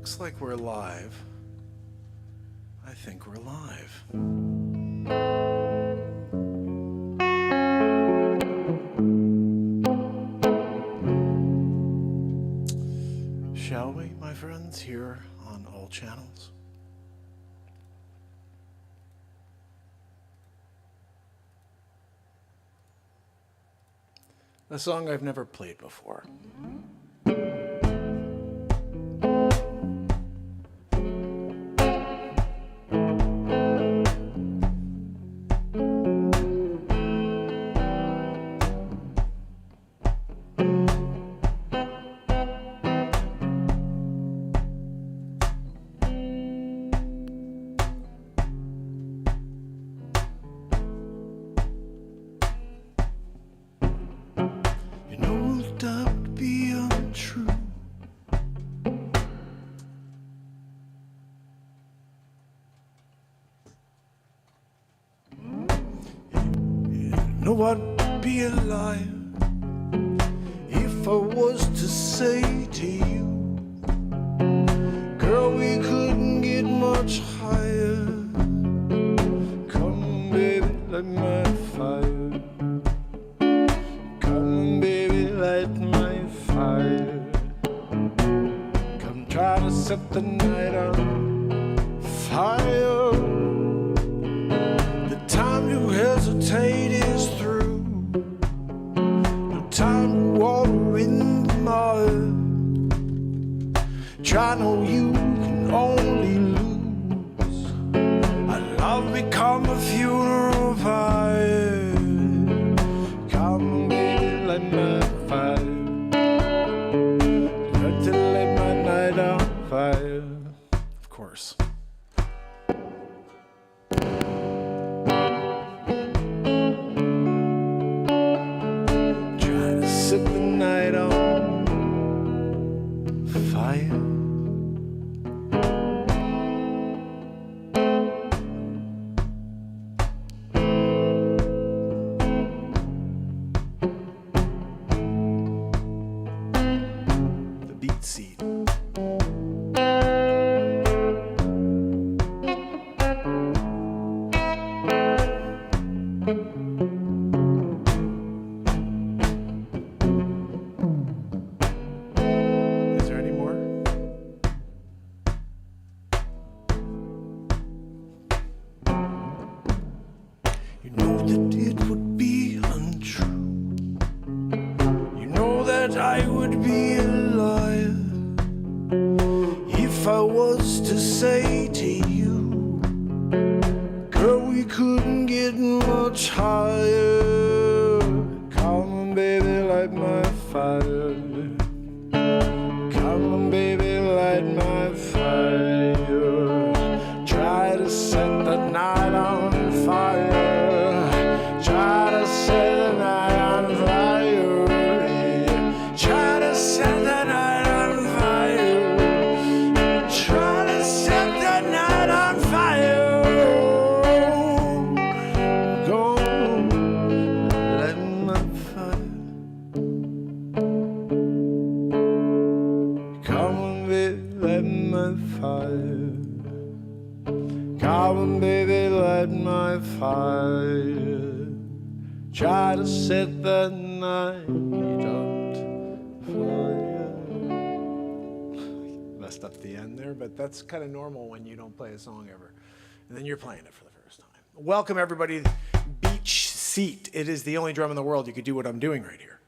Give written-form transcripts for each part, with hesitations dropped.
Looks like we're live. I think we're live. Shall we, my friends, here on all channels? A song I've never played before. Know I'd be a liar if I was to say to you, girl, we couldn't get much higher. Come, baby, light my fire. Come, baby, light my fire. Come, try to set the night on fire. The time to hesitate is through. No time to water in the mud. Try, know you can only lose. Our love become a funeral pyre. Come, baby, light my fire. Got to light my night on fire. Of course. Set the night on fire. The beat seat. You know that it would be untrue. You know that I would be a liar if I was to say to you, girl, we couldn't get much higher. Come on, baby, light my fire. Come on, baby, light my fire. Try to set the night on fire. Try to set the night on fire. Try to set the night on fire. Try to set the night on fire. Go light my fire. Come on, baby, light my fire. Come on, baby, light my fire. Try to set the night on fire. Messed up the end there, but that's kind of normal when you don't play a song ever. And then you're playing it for the first time. Welcome, everybody. Beach Seat. It is the only drum in the world you could do what I'm doing right here.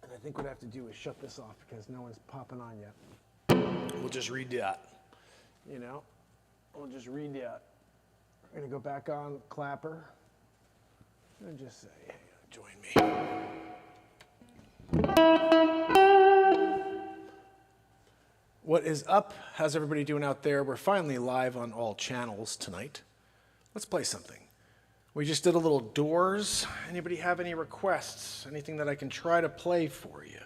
And I think what I have to do is shut this off because no one's popping on yet. We'll just read that. You know, we'll just read that. We're going to go back on Clapper and just say, hey, join me. What is up? How's everybody doing out there? We're finally live on all channels tonight. Let's play something. We just did a little Doors. Anybody have any requests? Anything that I can try to play for you?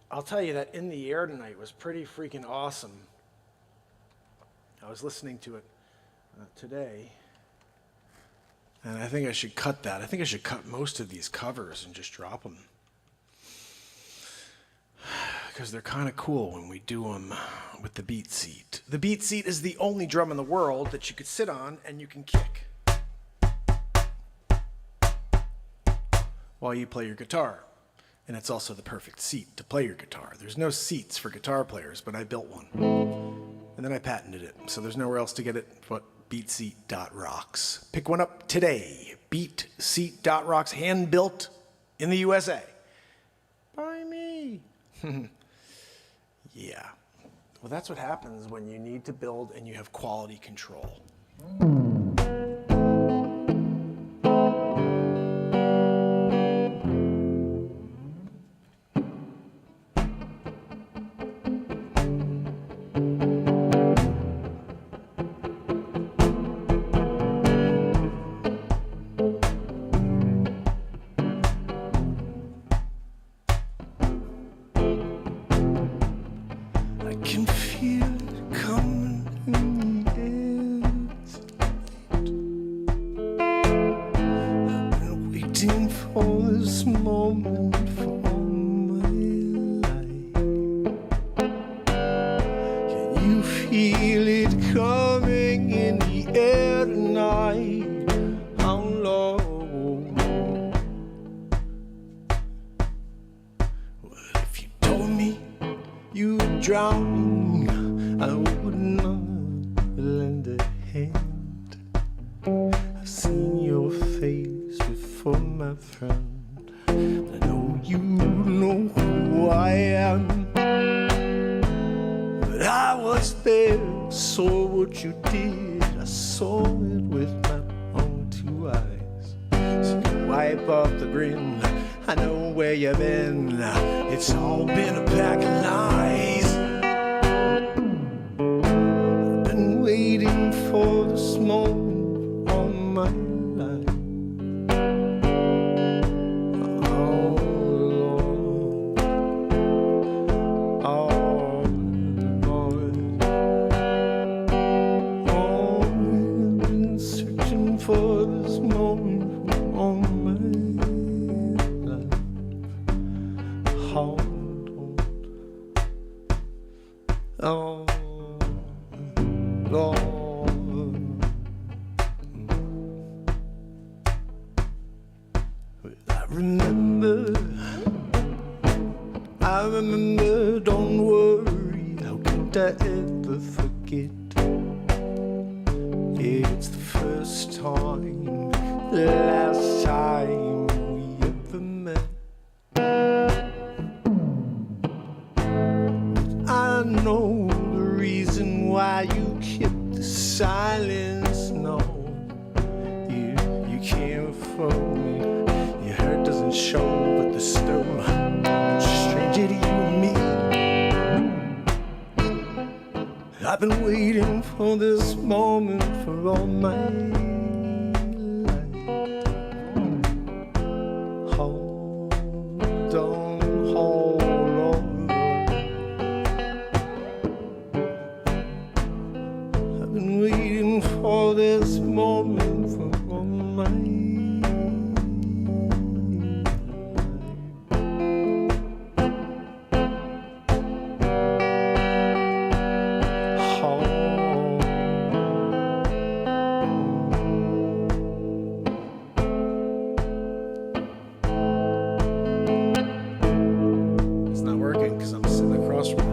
I'll tell you that In the Air tonight was pretty freaking awesome. I was listening to it today, and I think I should cut that. I think I should cut most of these covers and just drop them. because they're kind of cool when we do them with the beat seat. The beat seat is the only drum in the world that you could sit on and you can kick while you play your guitar. And it's also the perfect seat to play your guitar. There's no seats for guitar players, but I built one. And then I patented it, so there's nowhere else to get it but beatseat.rocks. Pick one up today. Beatseat.rocks, hand-built in the USA. By me. Yeah. Well, that's what happens when you need to build and you have quality control. I can feel it coming in the air tonight. I've been waiting for this moment for all my life. Can you feel it coming in the air tonight? How low? Well, if you told me you were drowning, I would not lend a hand. I've seen your face before, my friend. I know you know who I am. But I was there, saw what you did. I saw it with my own two eyes. So you wipe off the grin. I know where you've been. It's all been a pack of lies. I've been waiting for this moment all my life. Oh Lord, oh Lord, oh, I've been searching for this moment all my life. Hold on. Oh Lord, I remember, don't worry, how could I ever forget? It's the first time, the last time we ever met. I know the reason why you kept the silence. No, you can't fool me. Your hurt doesn't show, but the still stranger to you and me. I've been waiting for this moment for all my life. Hold on, hold on. I've been waiting for this moment for all my life. It's not working because I'm sitting across from it.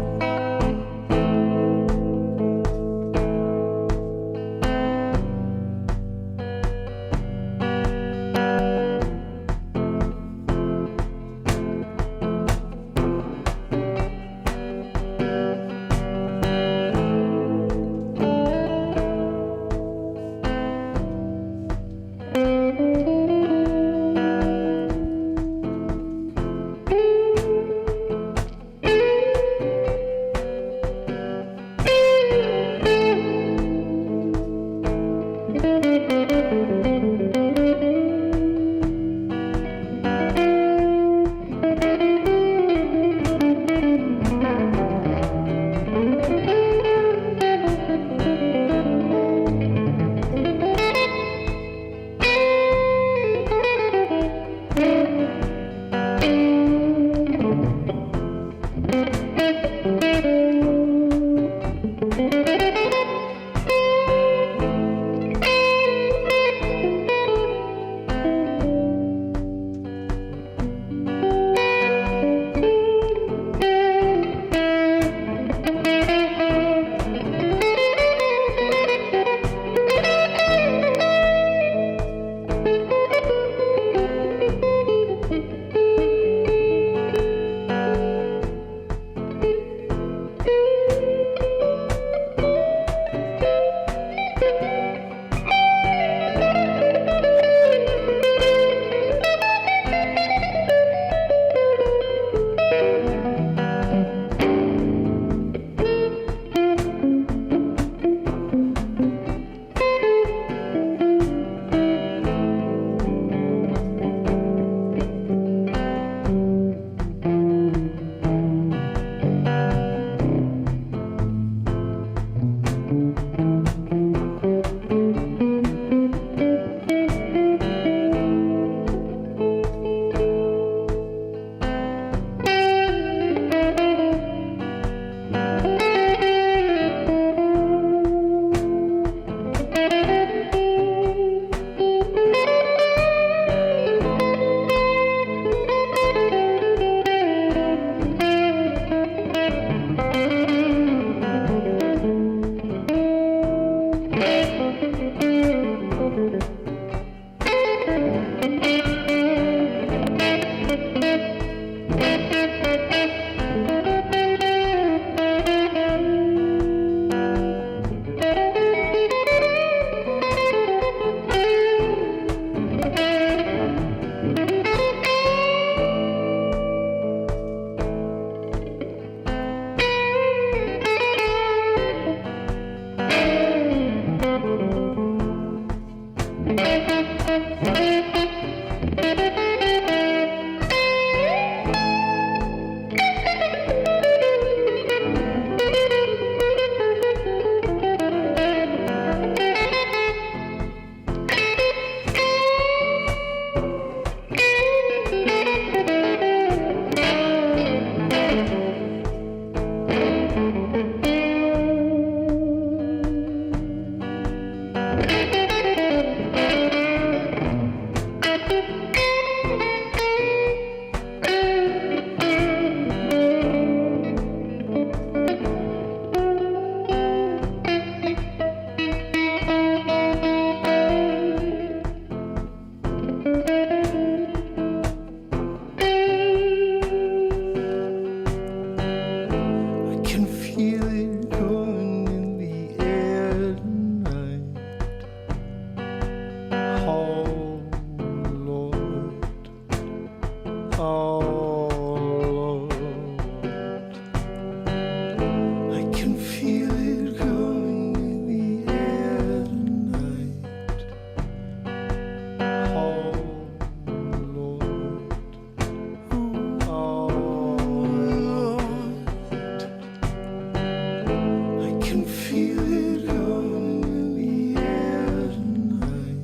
can feel it coming in the air tonight.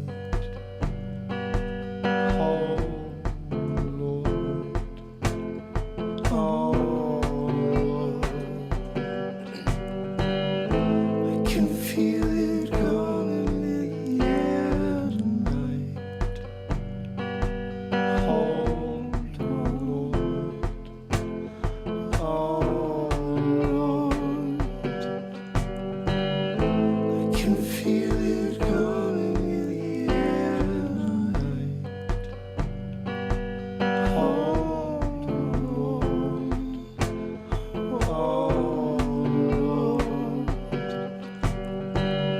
Oh Lord, oh Lord, I can feel it coming in the air tonight. Hold on, Lord, oh Lord, I can feel it coming in the air tonight. Hold on, Lord, oh Lord,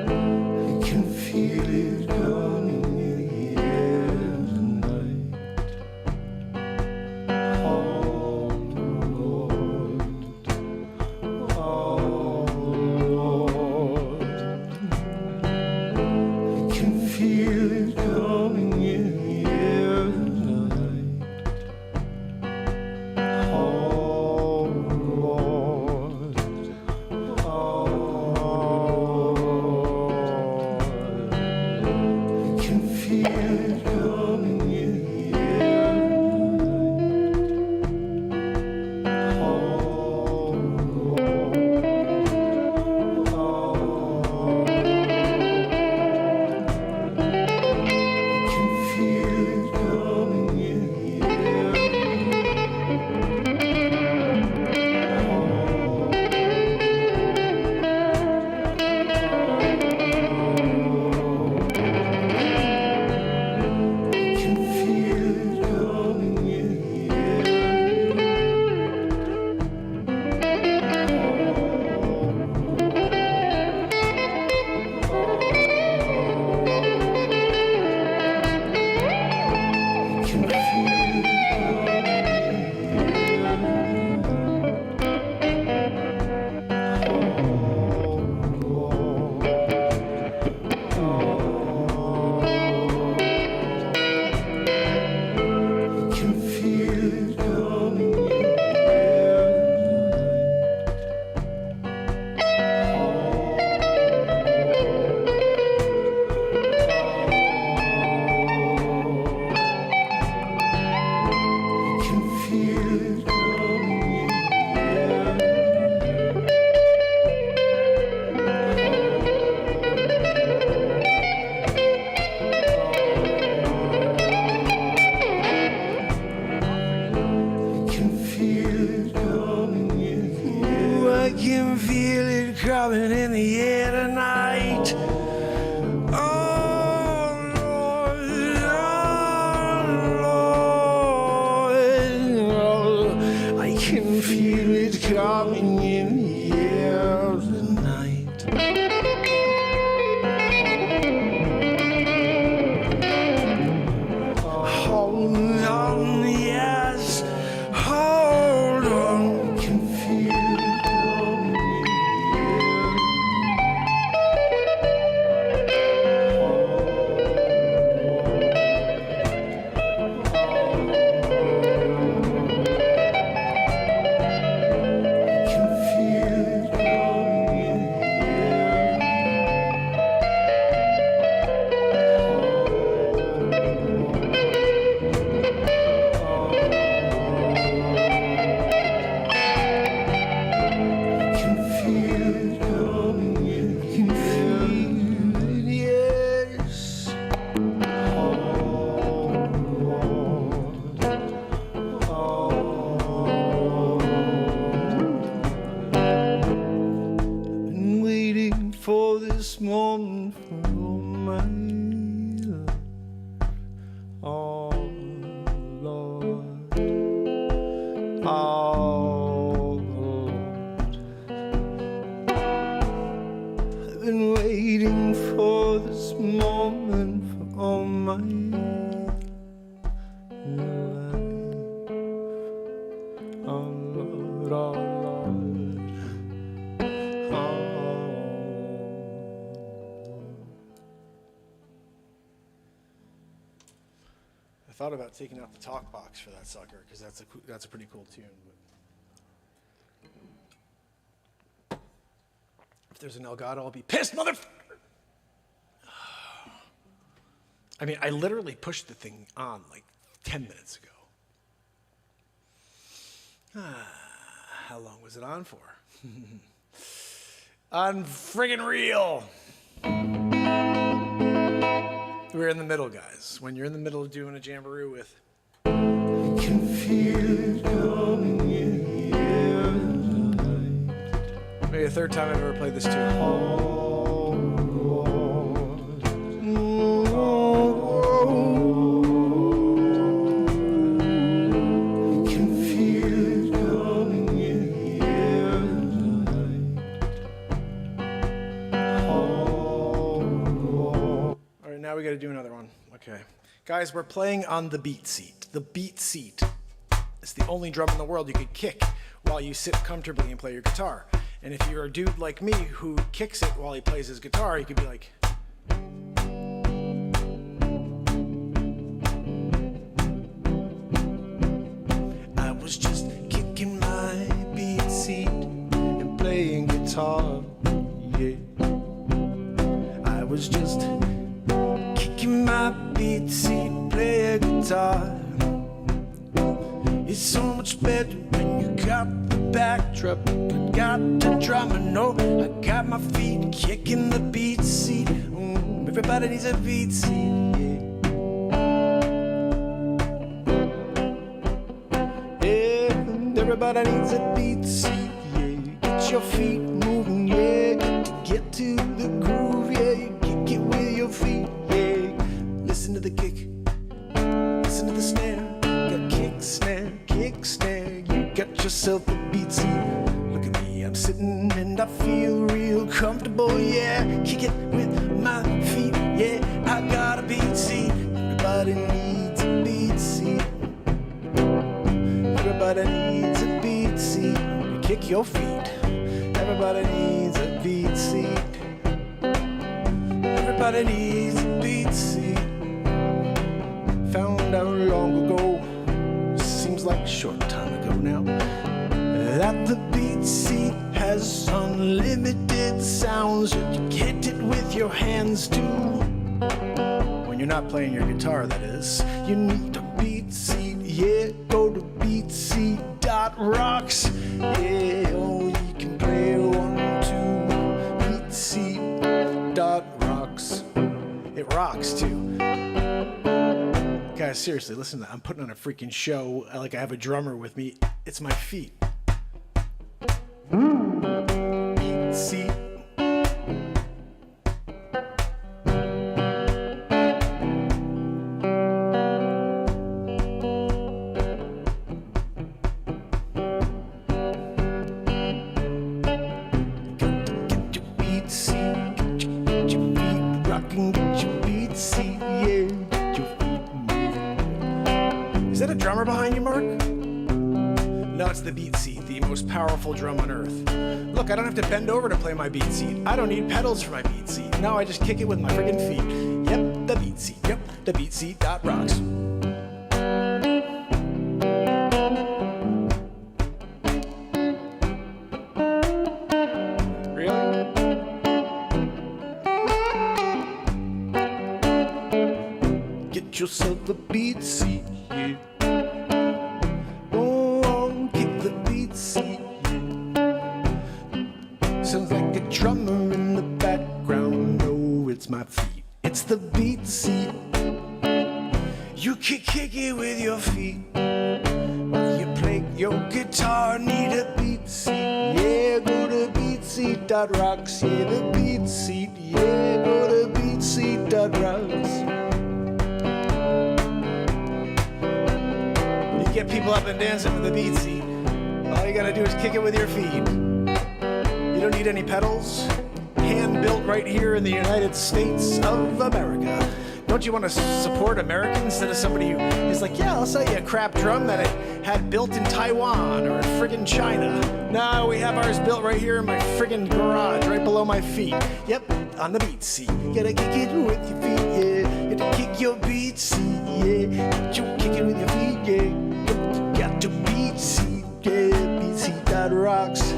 I can feel it coming in the air tonight. Hold on, Lord, oh Lord, I can feel it coming in the air tonight. Oh Lord, oh Lord, I can feel it coming in the air tonight. Oh Lord, oh Lord, I can feel it coming in the air. I can feel it coming in the air. I can feel it I can feel it coming in the I can feel it coming in I can feel it coming in the air. I can feel it coming in the air tonight. Oh Lord, oh Lord, I can feel it coming in the air tonight. Hold on, yes, hold on. I can feel it coming in I can feel it coming in I can feel it coming in I can feel it, yes. Been waiting for this moment for all my life. Oh Lord, oh Lord, I've been waiting for this moment for all my life. Oh Lord, oh Lord, oh. I thought about taking out the talk box for that sucker because that's a pretty cool tune. But there's an Elgato, I'll be pissed, motherfucker. I mean, I literally pushed the thing on like 10 minutes ago. How long was it on for? Unfriggin' real. We're in the middle, guys. When you're in the middle of doing a jamboree with... I can feel it coming in the air tonight. Maybe the third time I've ever played this tune. Now we got to do another one. Okay. Guys, we're playing on the beat seat. The beat seat is the only drum in the world you could kick while you sit comfortably and play your guitar. And if you're a dude like me who kicks it while he plays his guitar, you could be like... I was just kicking my beat seat and playing guitar. Yeah. I was just... my beat seat, play a guitar. It's so much better when you got the backdrop. I got the drummer, no, I got my feet kicking the beat seat. Everybody needs a beat seat, yeah. Yeah, everybody needs a beat seat, yeah. Get your feet moving, yeah. Get to the groove, yeah. You kick it with your feet. Listen to the kick, listen to the snare. Got kick, snare, you got yourself a beat seat. Look at me, I'm sitting and I feel real comfortable, yeah. Kick it with my feet, yeah. I got a beat seat. Everybody needs a beat seat. Everybody needs a beat seat. You kick your feet. Everybody needs a beat seat. Everybody needs a beat seat. Found out long ago, seems like a short time ago now, that the beat seat has unlimited sounds. You can hit it with your hands too. When you're not playing your guitar, that is. You need a beat seat, yeah. Go to beatseat.rocks, yeah. Oh, you can play 1, 2, beatseat.rocks. It rocks too. Guys, seriously, listen to that. I'm putting on a freaking show like I have a drummer with me. It's my feet. Beat seat. Get your beat seat. Get your feet rocking. Get your beat seat, yeah. Is that a drummer behind you, Mark? No, it's the beat seat, the most powerful drum on earth. Look, I don't have to bend over to play my beat seat. I don't need pedals for my beat seat. No, I just kick it with my friggin' feet. Yep, the beat seat. Yep, the beatseat.rocks. Really? Get yourself a beat seat, yeah. Sounds like a drummer in the background. No, it's my feet. It's the beat seat. You can kick it with your feet while you play your guitar. Need a beat seat, yeah. Go to beatseat.rocks, yeah. The beat seat, yeah. Go to beatseat.rocks. You get people up and dancing with the beat seat. All you gotta do is kick it with your feet. You don't need any pedals. Hand built right here in the United States of America. Don't you want to support Americans instead of somebody who is like, yeah, I'll sell you a crap drum that I had built in Taiwan or in friggin' China. No, we have ours built right here in my friggin' garage, right below my feet. Yep, on the beat seat. You gotta kick it with your feet, yeah. You gotta kick your beat seat, yeah. You kick it with your feet, yeah. You got your beat seat, yeah. Beatseat.rocks.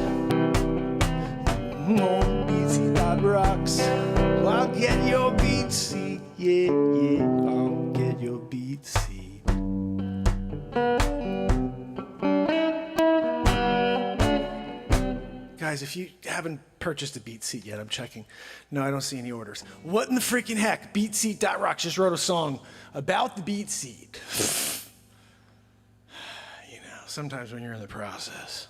on BeatSeat.rocks. I'll get your beat seat, yeah, yeah, I'll get your beat seat. Guys, if you haven't purchased a beat seat yet, I'm checking. No, I don't see any orders. What in the freaking heck? BeatSeat.rocks just wrote a song about the beat seat. You know, sometimes when you're in the process.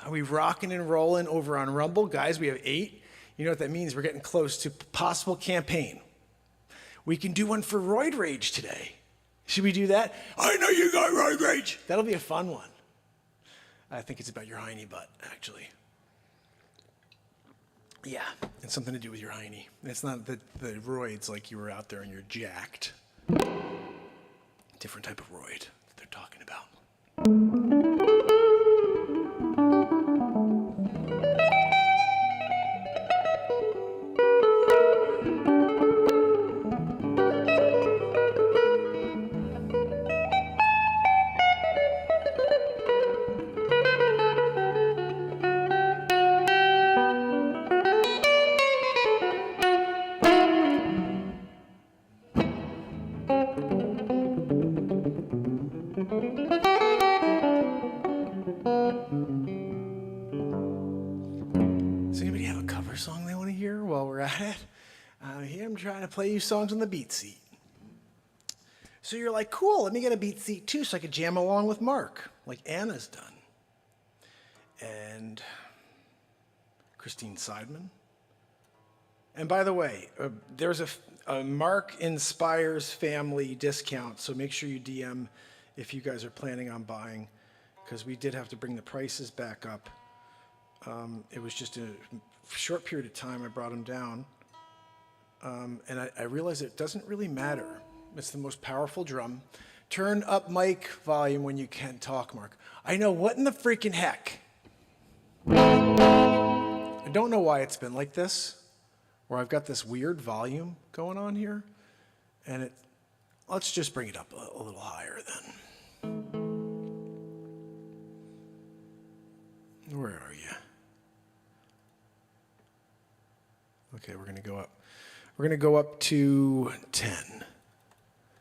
Are we rocking and rolling over on Rumble? Guys, we have 8. You know what that means? We're getting close to possible campaign. We can do one for Roid Rage today. Should we do that? I know you got Roid Rage. That'll be a fun one. I think it's about your hiney butt, actually. Yeah, it's something to do with your hiney. It's not the roids like you were out there and you're jacked. Different type of roid that they're talking about. Does anybody have a cover song they want to hear while we're at it? Here I'm trying to play you songs on the beat seat. So you're like, cool, let me get a beat seat too so I could jam along with Mark, like Anna's done. And Christine Seidman. And by the way, there's a MarkinsPires family discount, so make sure you DM if you guys are planning on buying, because we did have to bring the prices back up. It was just a short period of time I brought them down. And I realized it doesn't really matter. It's the most powerful drum. Turn up mic volume when you can talk, Mark. I know, what in the freaking heck? I don't know why it's been like this, where I've got this weird volume going on here. And let's just bring it up a little higher then. Where are you? Okay, we're gonna go up. We're gonna go up to 10.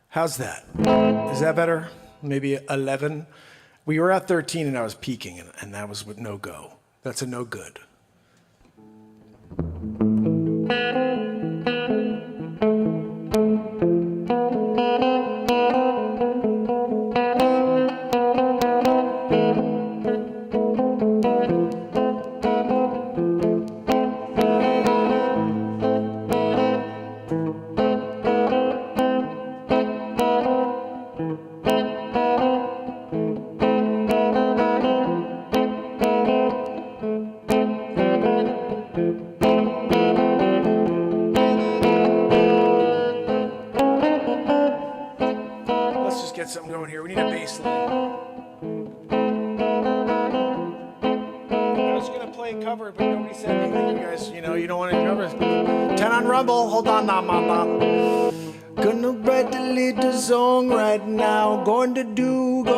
How's that? Is that better? Maybe 11? We were at 13 and I was peaking, and that was with no go. That's a no good. Get something going here. We need a bass line. I was going to play cover, but nobody said anything. You guys, you know, you don't want to cover. 10 on Rumble. Hold on, Gonna write a little song right now. Gonna do a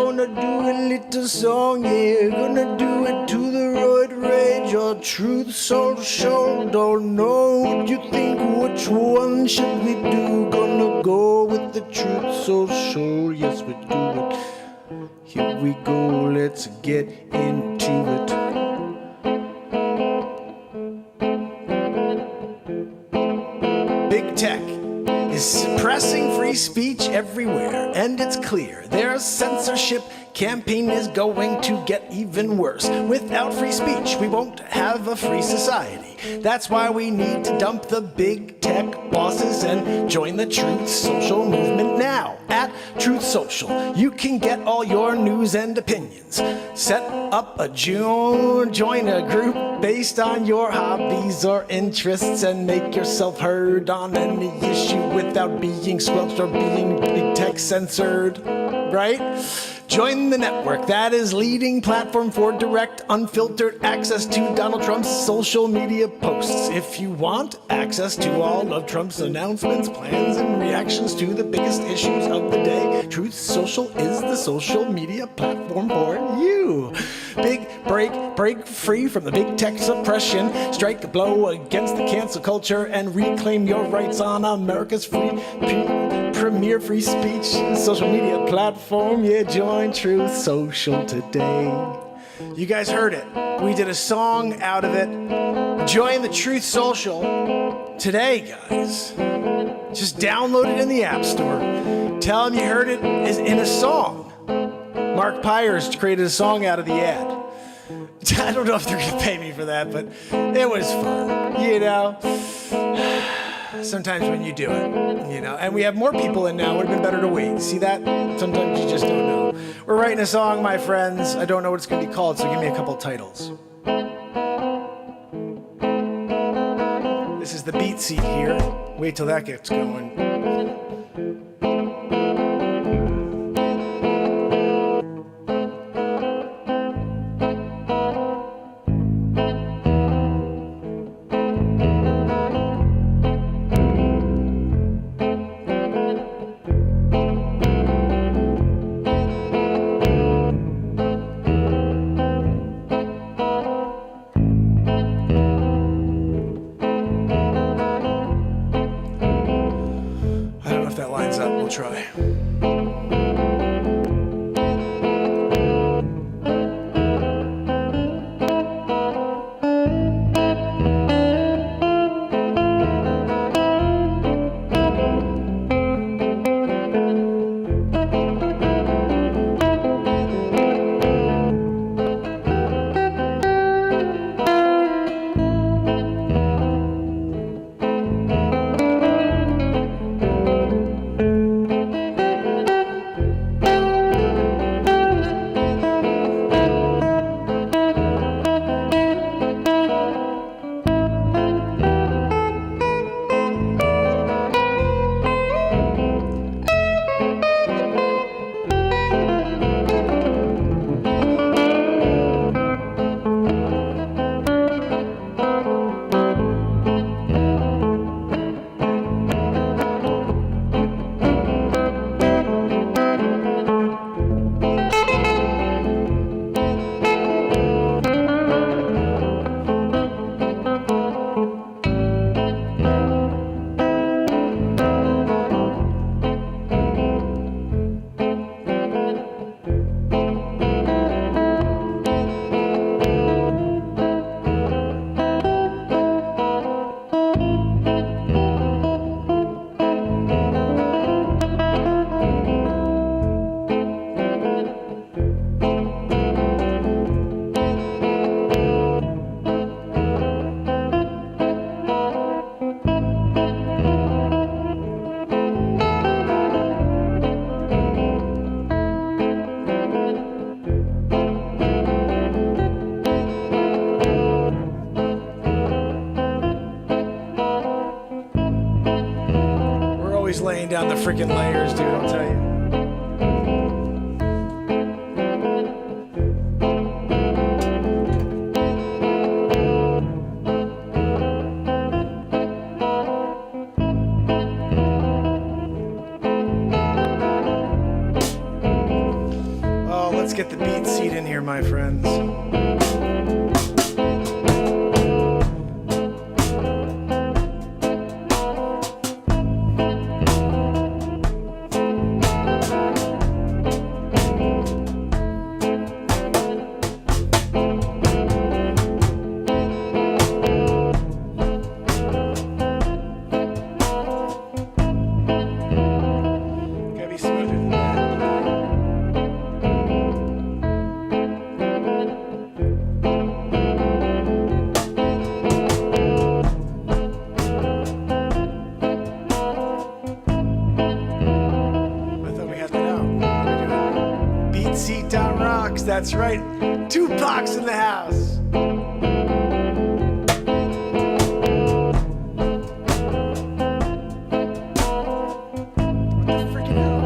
little song, yeah. Gonna do it to the Roid Rage or Truth Social. Don't know what you think. Which one should we do? Gonna go with the Truth Social. Yes, we do it. Here we go. Let's get into it. Big tech is suppressing free speech everywhere, and it's clear their censorship campaign is going to get even worse. Without free speech, we won't have a free society. That's why we need to dump the big tech bosses and join the Truth Social movement now. At Truth Social, you can get all your news and opinions. Set up a join a group based on your hobbies or interests and make yourself heard on any issue without being squelched or being big tech censored. right? Join the network. That is leading platform for direct, unfiltered access to Donald Trump's social media posts. If you want access to all of Trump's announcements, plans, and reactions to the biggest issues of the day, Truth Social is the social media platform for you. Big break free from the big tech suppression. Strike a blow against the cancel culture and reclaim your rights on America's premier free speech social media platform. Yeah, join Truth Social today. You guys heard it. We did a song out of it. Join the Truth Social today, guys. Just download it in the App Store. Tell them you heard it in a song. Mark Pires created a song out of the ad. I don't know if they're going to pay me for that, but it was fun, you know? Sometimes when you do it, you know? And we have more people in now. It would have been better to wait. See that? Sometimes you just don't know. We're writing a song, my friends. I don't know what it's going to be called, so give me a couple titles. This is the beat seat here. Wait till that gets going. We'll try. Laying down the freaking layers, dude, I'll tell you. Oh, let's get the beat seat in here, my friends. Rocks, that's right. Tupac's in the house. What the freaking hell?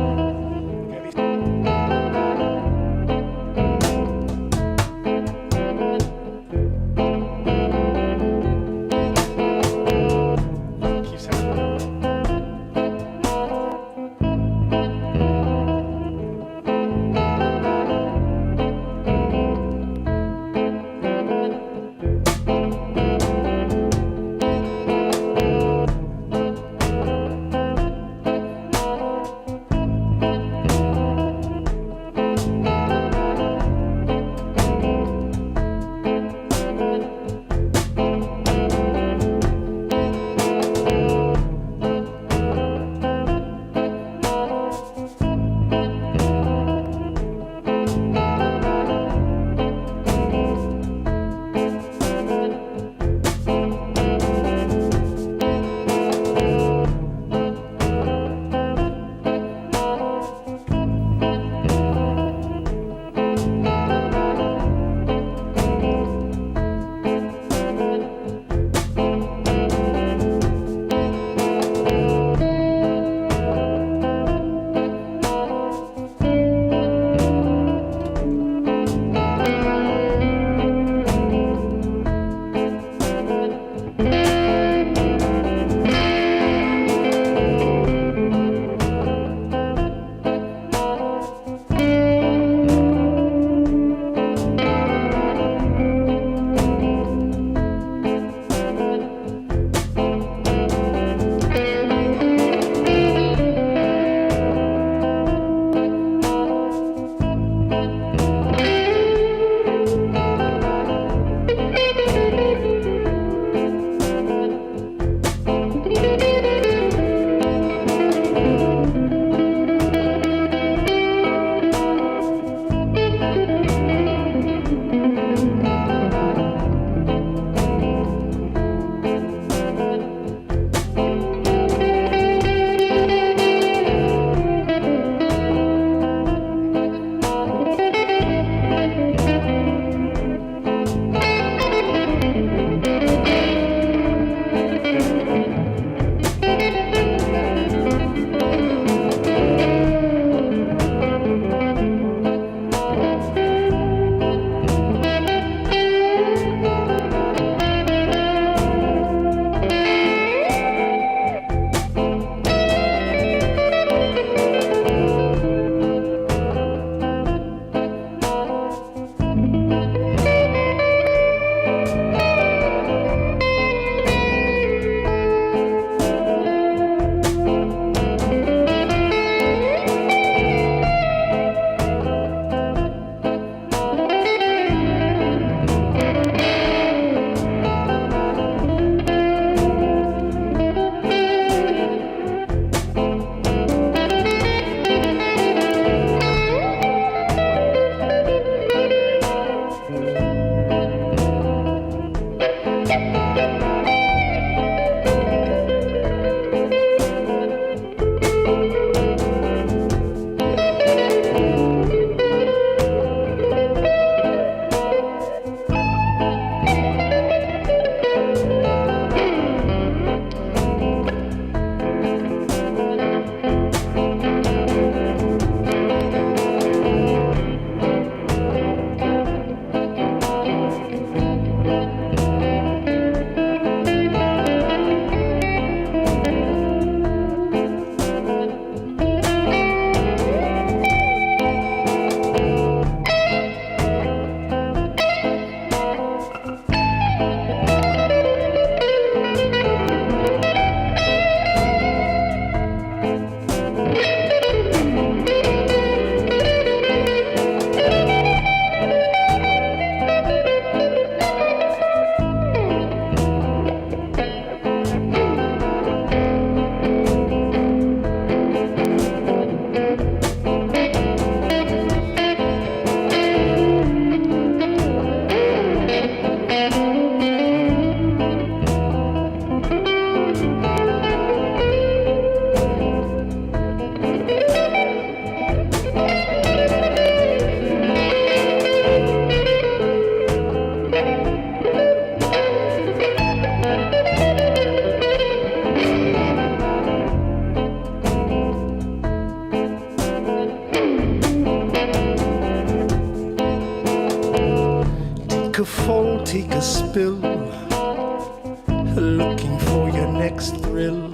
next thrill.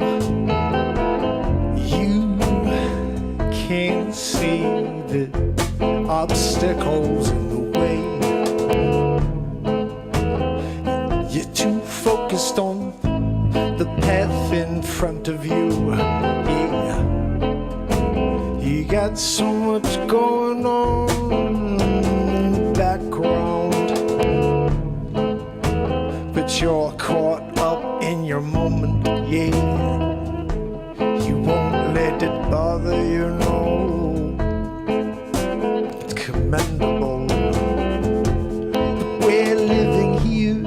You can't see the obstacles in the way. You're too focused on the path in front of you. Yeah, you got so much going on in the background, but you're caught up in your moment. Yeah, you won't let it bother you, no. It's commendable. But we're living here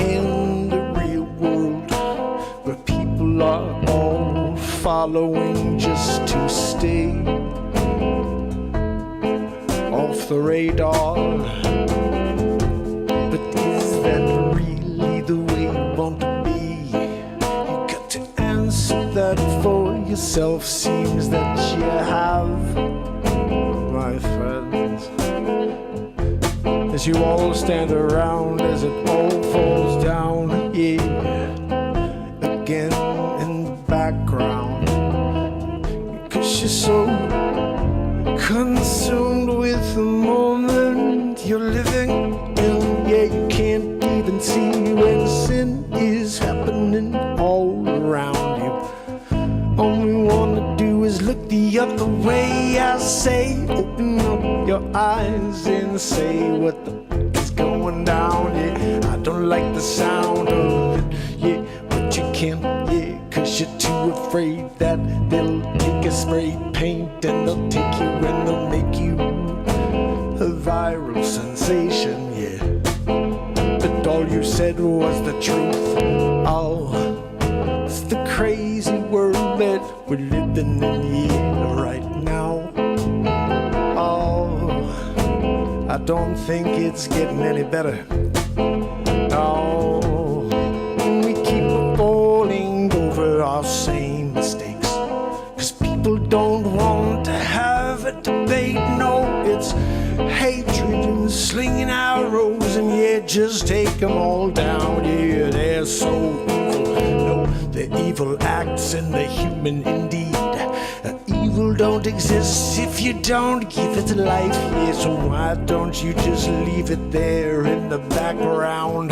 in the real world, where people are all following just to stay off the radar. But is that really the way you want to be? You got to answer that for yourself. Seems that you have, my friends, as you all stand around as it all falls down. Yeah, again in the background, 'cause you're so consumed with the moment you're living in. Yeah, you can't even see when sin is happening all around you. All we wanna do is look the other way. I say, open up your eyes and say, what the fuck is going down? Yeah, I don't like the sound of it. Yeah, but you can't, yeah, 'cause you're too afraid that they'll take a spray paint and they'll take you and they'll make you a viral sensation. Yeah, but all you said was the truth. Oh, it's the crazy world that we're living in here right now. Oh, I don't think it's getting any better. No, we keep falling over our same mistakes, 'cause people don't want to have a debate. No, it's hatred and slinging arrows, and yeah, just take them all down. Yeah, they're so evil. No, the evil acts in the human indeed. Evil don't exist if you don't give it life. Yeah, so why don't you just leave it there in the background?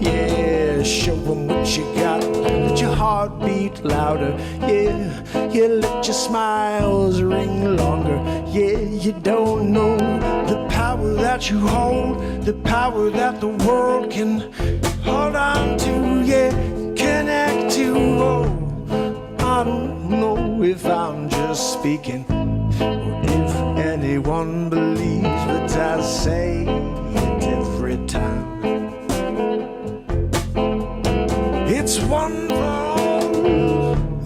Yeah, show them what you got. Let your heart beat louder. Yeah, yeah, let your smiles ring longer. Yeah, you don't know the power that you hold, the power that the world can hold on to. Yeah, connect to. Oh, I don't know if I'm just speaking or if anyone believes, but I say it every time. It's one for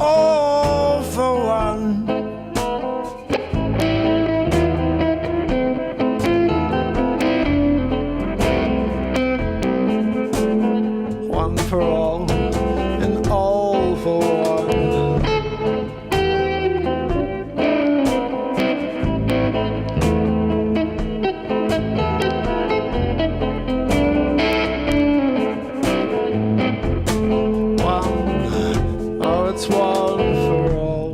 all for one. One for all and all for one. It's one for all.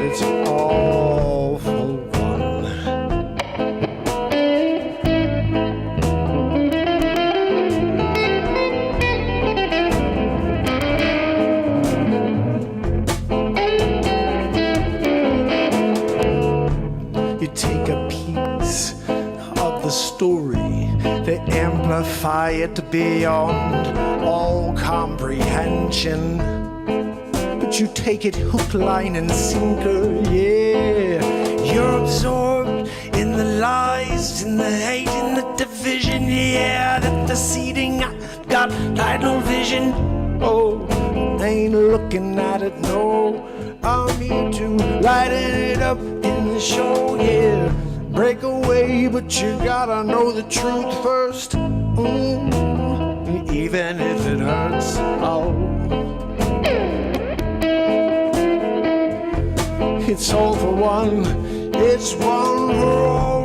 It's all for one. You take a piece of the story, they amplify it beyond all comprehension. But you take it hook, line, and sinker, yeah. You're absorbed in the lies, in the hate, in the division, yeah. That the seeding, I got tidal vision. Oh, I ain't looking at it, no. I'm here to light it up in the show, yeah. Break away, but you gotta know the truth first. Even if it hurts, oh. It's all for one, it's one for all.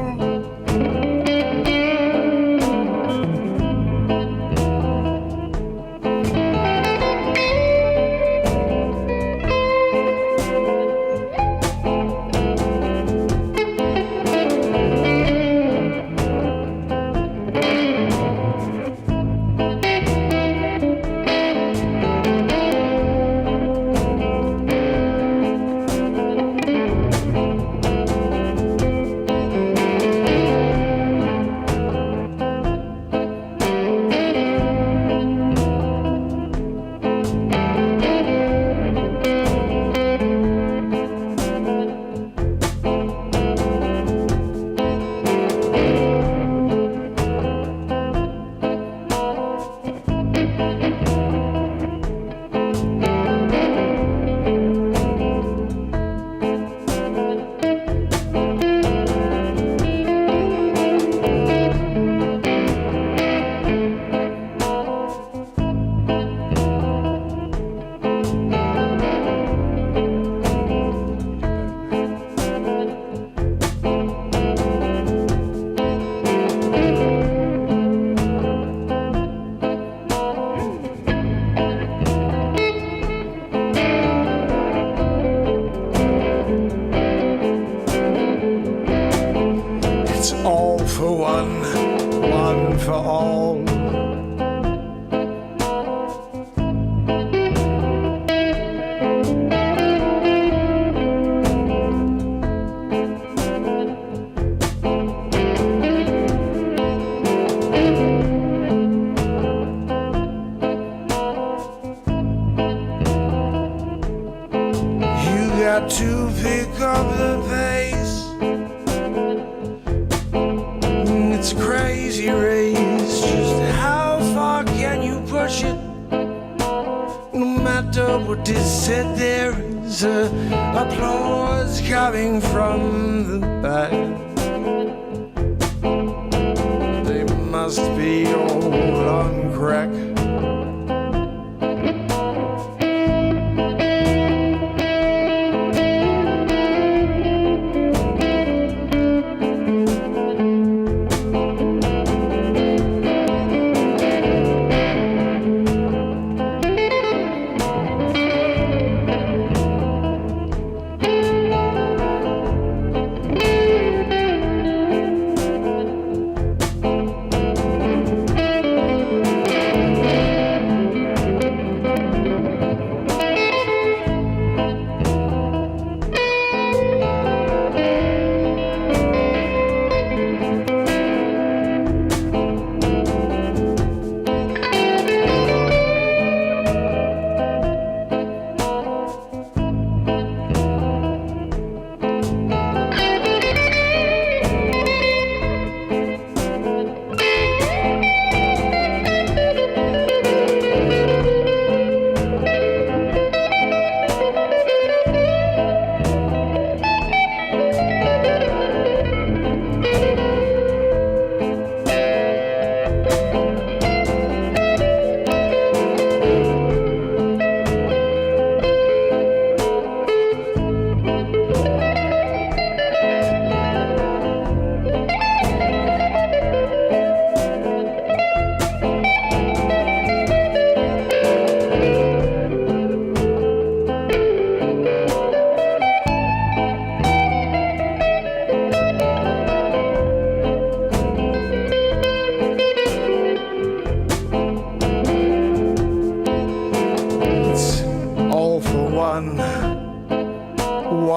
All for one, one for all. You got to pick up the pace. It's a crazy race. Just how far can you push it? No matter what is said, there is applause coming from the back. They must be all on crack.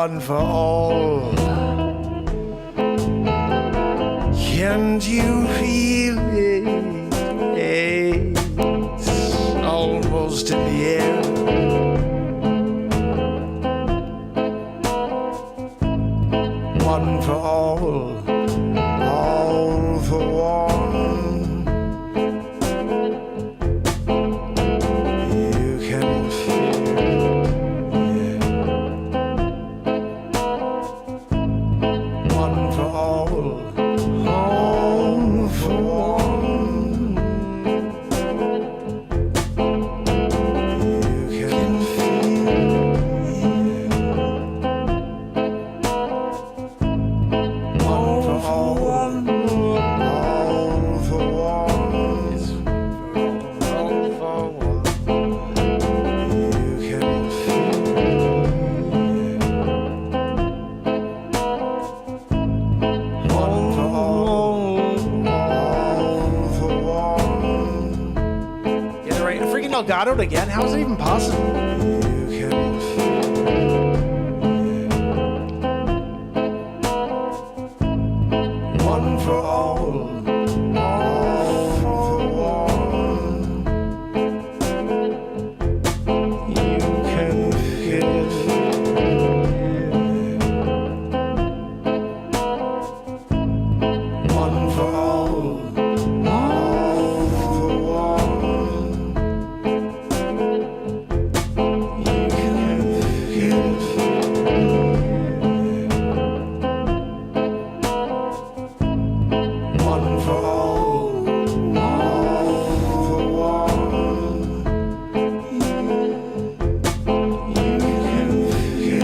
One for all. Can't you feel it? It's almost in the air. One for all for one. You can feel it, yeah. One for all for one. You shadowed again? How is it even possible? You can one for all for one. You can give one for all for one. You can give one for all for one. You can give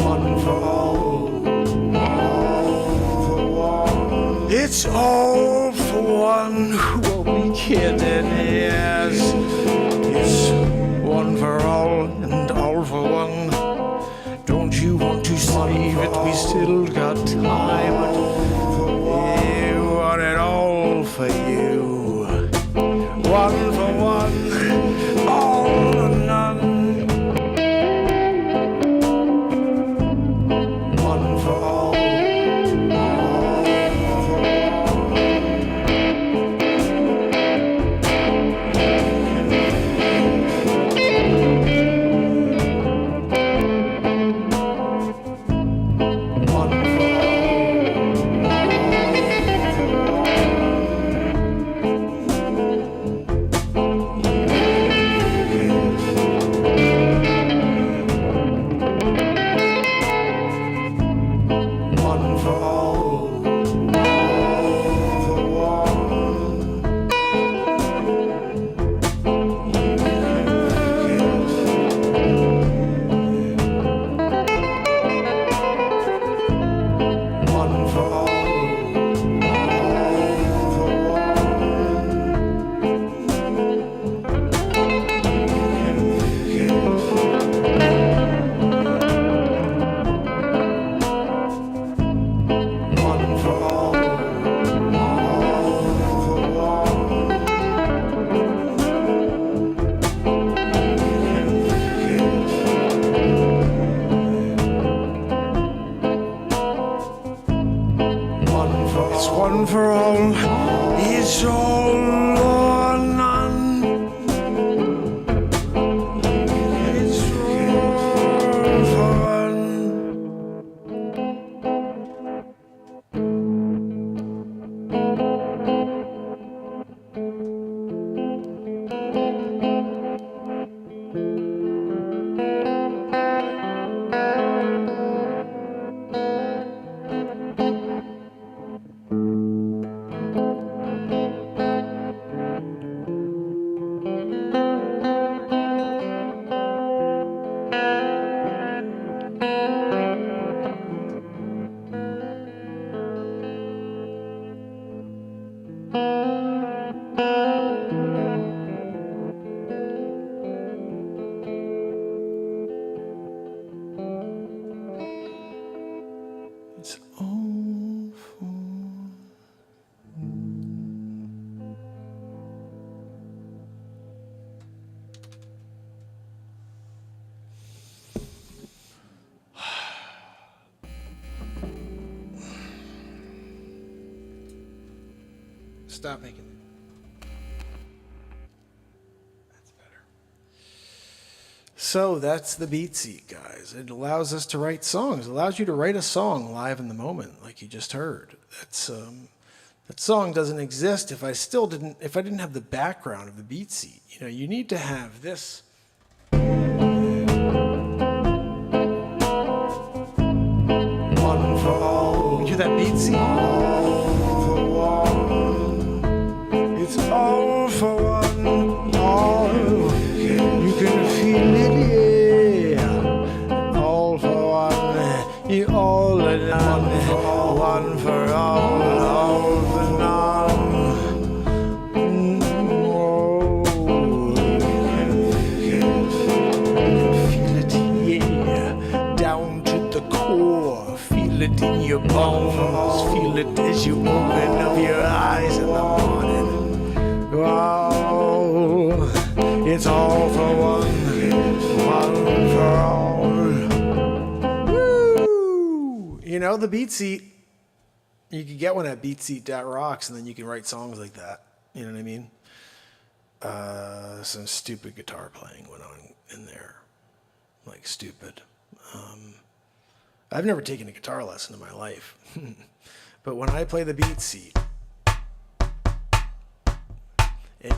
one for all it's all for one. Who are we kidding? Yes, it's one for all and all for one. Don't you want to save it? We still got time. You want it all for you. One for one, all or none. One for all. One for all, it's all or none. It's all for one. Stop making it. That's better. So that's the beat seat, guys. It allows us to write songs. It allows you to write a song live in the moment, like you just heard. That song doesn't exist if I didn't have the background of the beat seat. You know, you need to have this. One for all. You hear that beat seat? All for one. It's all for one. All. You can feel it, yeah. All for one. You all and none. One for all for none. You can feel it, yeah. Down to the core. Feel it in your bones. Feel it as you open up your eyes in the morning. Wow, it's all for one for all. Woo! You know, the beat seat, you could get one at beatseat.rocks, and then you can write songs like that. You know what I mean? Some stupid guitar playing went on in there. Like, stupid. I've never taken a guitar lesson in my life. But when I play the beat seat,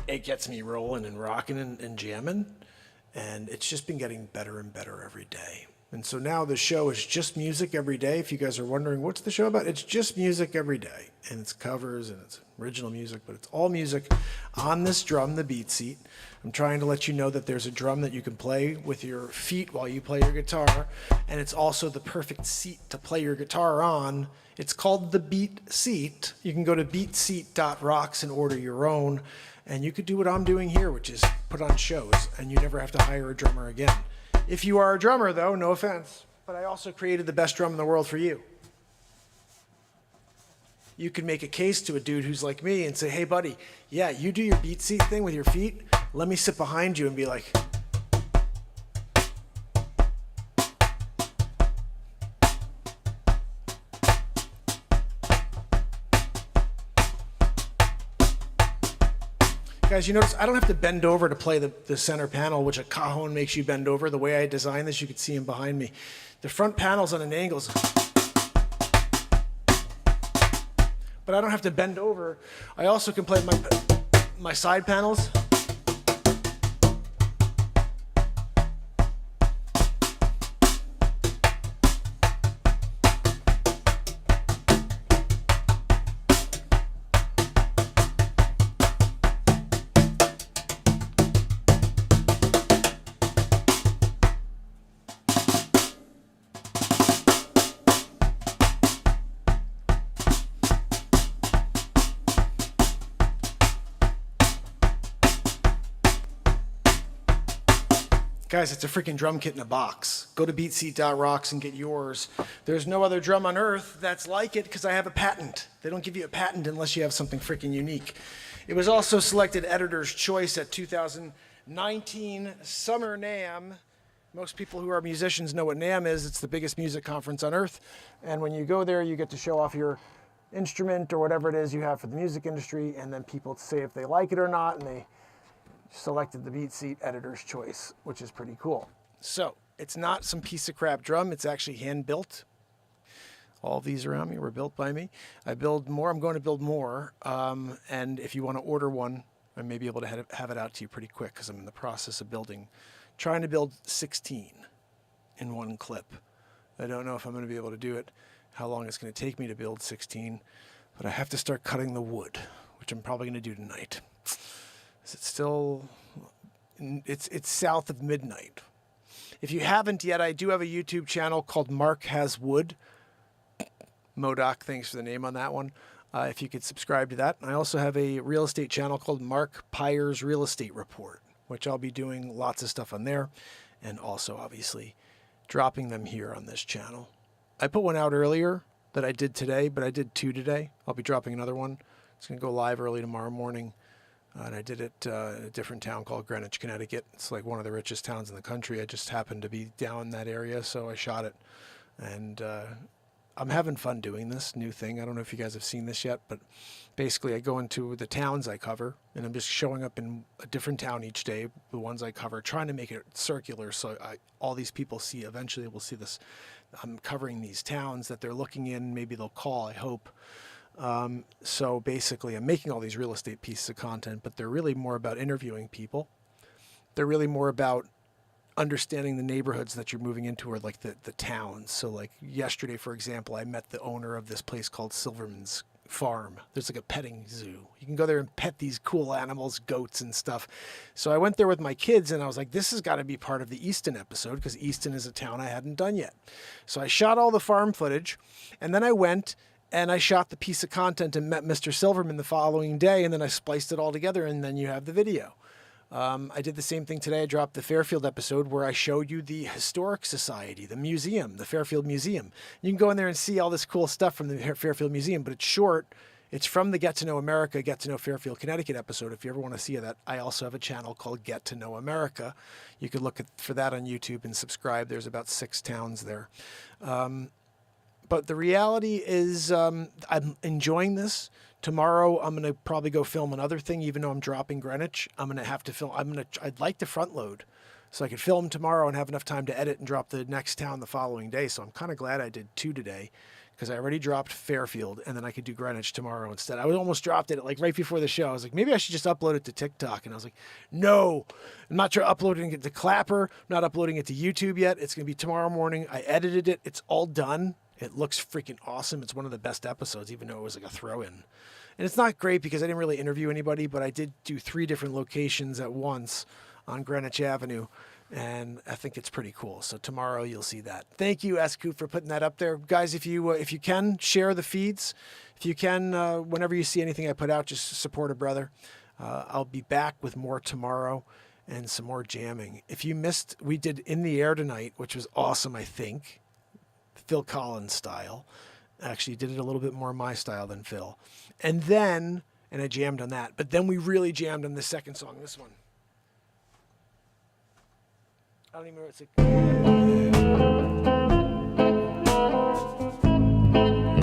it gets me rolling and rocking and jamming, and it's just been getting better and better every day. And so now the show is just music every day. If you guys are wondering, what's the show about? It's just music every day, and it's covers and it's original music, but it's all music on this drum, the beat seat. I'm trying to let you know that there's a drum that you can play with your feet while you play your guitar, and it's also the perfect seat to play your guitar on. It's called the Beat Seat. You can go to beatseat.rocks and order your own. And you could do what I'm doing here, which is put on shows, and you never have to hire a drummer again. If you are a drummer, though, no offense, but I also created the best drum in the world for you. You can make a case to a dude who's like me and say, hey, buddy, yeah, you do your beat seat thing with your feet. Let me sit behind you and be like, guys, you notice I don't have to bend over to play the center panel, which a cajon makes you bend over. The way I designed this, you could see him behind me. The front panel's on an angle, but I don't have to bend over. I also can play my side panels. Guys, it's a freaking drum kit in a box. Go to beatseat.rocks and get yours. There's no other drum on earth that's like it because I have a patent. They don't give you a patent unless you have something freaking unique. It was also selected Editor's Choice at 2019 Summer NAMM. Most people who are musicians know what NAMM is. It's the biggest music conference on earth. And when you go there, you get to show off your instrument or whatever it is you have for the music industry, and then people say if they like it or not, and they selected the Beat Seat Editor's Choice, which is pretty cool. So it's not some piece of crap drum. It's actually hand built. All of these around me were built by me. I build more. I'm going to build more. And if you want to order one, I may be able to have it out to you pretty quick because I'm in the process of trying to build 16 in one clip. I don't know if I'm going to be able to do it, how long it's going to take me to build 16, but I have to start cutting the wood, which I'm probably going to do tonight. Is it still, it's south of midnight. If you haven't yet, I do have a YouTube channel called Mark Has Wood. Modoc, thanks for the name on that one. If you could subscribe to that. I also have a real estate channel called MarkinsPires Real Estate Report, which I'll be doing lots of stuff on there, and also obviously dropping them here on this channel. I put one out earlier that I did today, but I did 2 today. I'll be dropping another one. It's going to go live early tomorrow morning. And I did it in a different town called Greenwich, Connecticut. It's like one of the richest towns in the country. I just happened to be down in that area, so I shot it. And I'm having fun doing this new thing. I don't know if you guys have seen this yet, but basically I go into the towns I cover, and I'm just showing up in a different town each day, the ones I cover, trying to make it circular so all these people see, eventually will see this. I'm covering these towns that they're looking in. Maybe they'll call, I hope. So basically I'm making all these real estate pieces of content, but they're really more about interviewing people. They're really more about understanding the neighborhoods that you're moving into, or like the towns. So like yesterday, for example, I met the owner of this place called Silverman's Farm. There's like a petting zoo. You can go there and pet these cool animals, goats and stuff. So I went there with my kids, and I was like, this has got to be part of the Easton episode, because Easton is a town I hadn't done yet. So I shot all the farm footage, and then I went and I shot the piece of content and met Mr. Silverman the following day, and then I spliced it all together, and then you have the video. I did the same thing today. I dropped the Fairfield episode where I showed you the Historic Society, the museum, the Fairfield Museum. You can go in there and see all this cool stuff from the Fairfield Museum, but it's short. It's from the Get to Know America, Get to Know Fairfield, Connecticut episode. If you ever want to see that, I also have a channel called Get to Know America. You could look for that on YouTube and subscribe. There's about 6 towns there. But the reality is I'm enjoying this. Tomorrow, I'm going to probably go film another thing, even though I'm dropping Greenwich. I'm going to have to film. I'd like to front load so I could film tomorrow and have enough time to edit and drop the next town the following day. So I'm kind of glad I did 2 today, because I already dropped Fairfield, and then I could do Greenwich tomorrow instead. I almost dropped it like right before the show. I was like, maybe I should just upload it to TikTok. And I was like, no, I'm not uploading it to Clapper. I'm not uploading it to YouTube yet. It's going to be tomorrow morning. I edited it. It's all done. It looks freaking awesome. It's one of the best episodes, even though it was like a throw-in. And it's not great because I didn't really interview anybody, but I did do 3 different locations at once on Greenwich Avenue, and I think it's pretty cool. So tomorrow you'll see that. Thank you, Scoop, for putting that up there. Guys, if you can, share the feeds. If you can, whenever you see anything I put out, just support a brother. I'll be back with more tomorrow and some more jamming. If you missed, we did In the Air tonight, which was awesome, I think. Phil Collins style. Actually did it a little bit more my style than Phil. And I jammed on that. But then we really jammed on the second song, this one. I don't even know what it's like.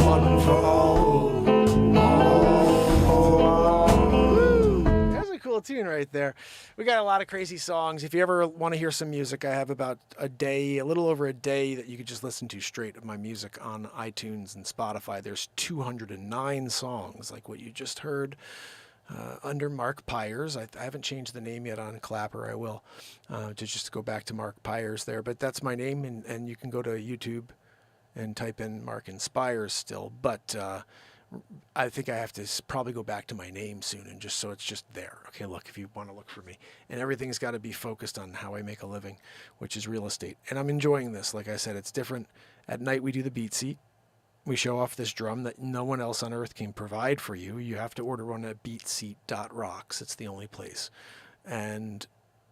One for all for one. That's a cool tune right there. We got a lot of crazy songs. If you ever want to hear some music, I have about a little over a day that you could just listen to straight of my music on iTunes and Spotify. There's 209 songs like what you just heard under MarkinsPires. I haven't changed the name yet on Clapper. I will to just go back to MarkinsPires there. But that's my name, and you can go to YouTube and type in MarkinsPires still. But I think I have to probably go back to my name soon, and just so it's just there. Okay, look, if you want to look for me. And everything's got to be focused on how I make a living, which is real estate. And I'm enjoying this. Like I said, it's different. At night, we do the beat seat. We show off this drum that no one else on earth can provide for you. You have to order one at beatseat.rocks. It's the only place. And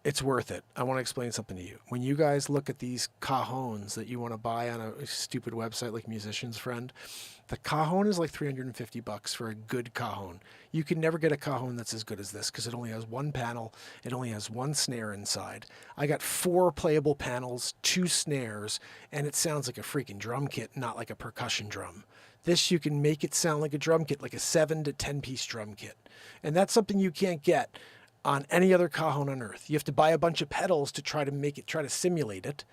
it's worth it. I want to explain something to you. When you guys look at these cajones that you want to buy on a stupid website like Musician's Friend, the cajon is like $350 for a good cajon. You can never get a cajon that's as good as this because it only has 1 panel. It only has 1 snare inside. I got 4 playable panels, 2 snares, and it sounds like a freaking drum kit, not like a percussion drum. This, you can make it sound like a drum kit, like a 7 to 10 piece drum kit. And that's something you can't get on any other cajon on earth. You have to buy a bunch of pedals to try to simulate it.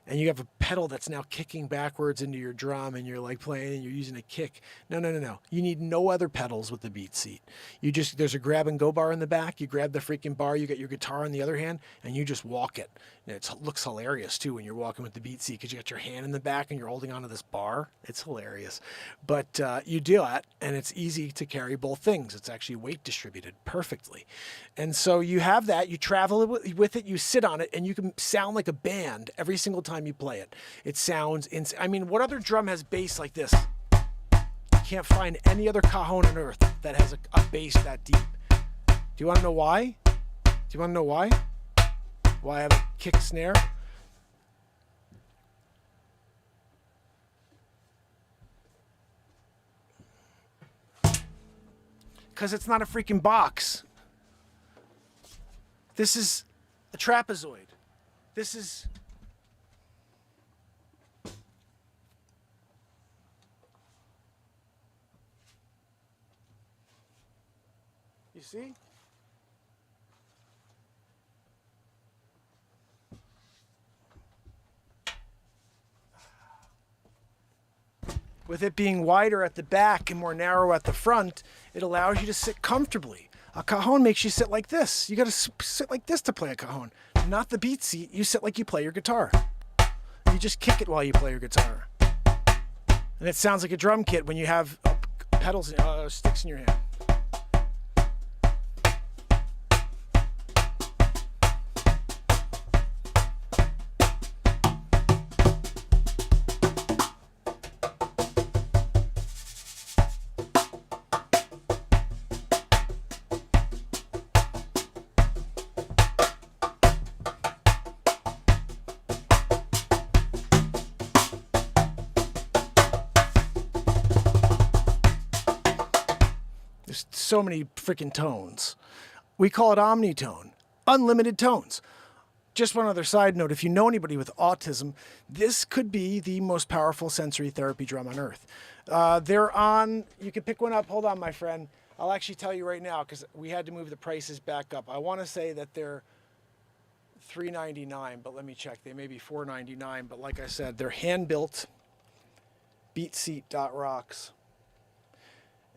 And you have a pedal that's now kicking backwards into your drum, and you're like playing and you're using a kick. No. You need no other pedals with the beat seat. There's a grab and go bar in the back. You grab the freaking bar, you get your guitar in the other hand, and you just walk it. And it looks hilarious too when you're walking with the beat seat because you got your hand in the back and you're holding onto this bar. It's hilarious. But you do that, and it's easy to carry both things. It's actually weight distributed perfectly. And so you have that, you travel with it, you sit on it, and you can sound like a band every single time you play it. It sounds what other drum has bass like this? You can't find any other cajon on earth that has a bass that deep. Do you want to know why? Why I have a kick snare? Because it's not a freaking box. This is a trapezoid. This is You see? With it being wider at the back and more narrow at the front, it allows you to sit comfortably. A cajon makes you sit like this. You got to sit like this to play a cajon. Not the beat seat. You sit like you play your guitar. You just kick it while you play your guitar. And it sounds like a drum kit when you have pedals, sticks in your hand. There's so many freaking tones. We call it omnitone, unlimited tones. Just one other side note, if you know anybody with autism, this could be the most powerful sensory therapy drum on earth. They're on, you can pick one up. Hold on, my friend. I'll actually tell you right now because we had to move the prices back up. I want to say that they're $3.99, but let me check. They may be $4.99, but like I said, they're hand-built beatseat.rocks.